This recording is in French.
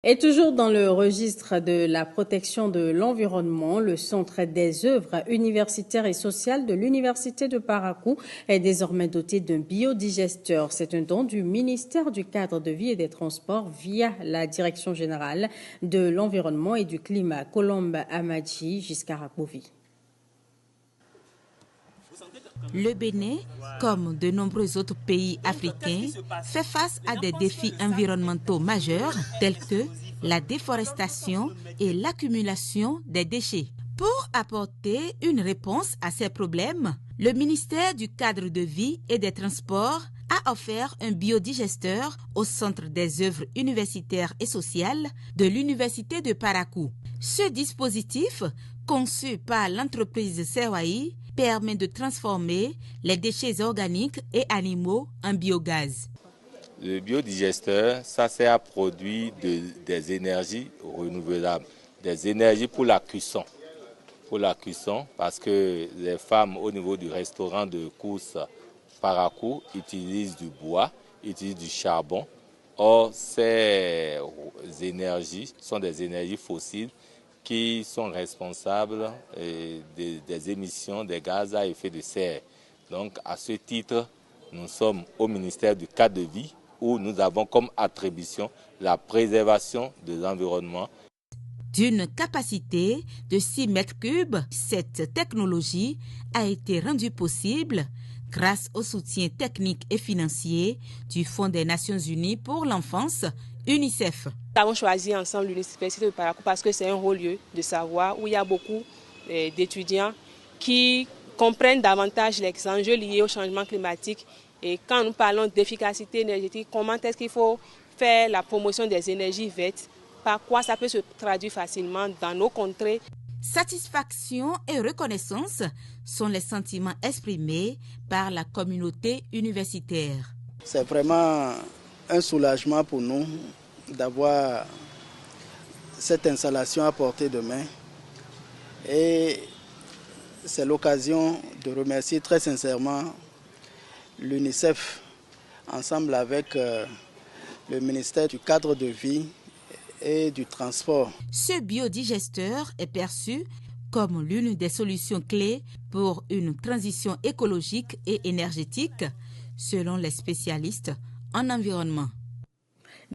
Et toujours dans le registre de la protection de l'environnement, le Centre des œuvres universitaires et sociales de l'Université de Parakou est désormais doté d'un biodigesteur. C'est un don du ministère du Cadre de vie et des Transports via la Direction générale de l'environnement et du climat, Colombe Amadji Giscarapovi. Le Bénin, comme de nombreux autres pays africains, fait face à des défis environnementaux majeurs tels que la déforestation et l'accumulation des déchets. Pour apporter une réponse à ces problèmes, le ministère du Cadre de vie et des Transports a offert un biodigesteur au Centre des œuvres universitaires et sociales de l'Université de Parakou. Ce dispositif, conçu par l'entreprise Serwaï, permet de transformer les déchets organiques et animaux en biogaz. Le biodigesteur, ça sert à produire des énergies renouvelables, des énergies pour la cuisson. Parce que les femmes au niveau du restaurant de course Parakou utilisent du bois, utilisent du charbon. Or, ces énergies sont des énergies fossiles qui sont responsables des émissions des gaz à effet de serre. Donc, à ce titre, nous sommes au ministère du Cadre de vie où nous avons comme attribution la préservation de l'environnement. D'une capacité de 6 mètres cubes, cette technologie a été rendue possible grâce au soutien technique et financier du Fonds des Nations Unies pour l'enfance, UNICEF. Nous avons choisi ensemble l'Université de Parakou parce que c'est un haut lieu de savoir où il y a beaucoup d'étudiants qui comprennent davantage les enjeux liés au changement climatique. Et quand nous parlons d'efficacité énergétique, comment est-ce qu'il faut faire la promotion des énergies vertes, par quoi ça peut se traduire facilement dans nos contrées. Satisfaction et reconnaissance sont les sentiments exprimés par la communauté universitaire. C'est vraiment un soulagement pour nous d'avoir cette installation à portée de main. Et c'est l'occasion de remercier très sincèrement l'UNICEF, ensemble avec le ministère du Cadre de vie et du Transport. Ce biodigesteur est perçu comme l'une des solutions clés pour une transition écologique et énergétique, selon les spécialistes en environnement.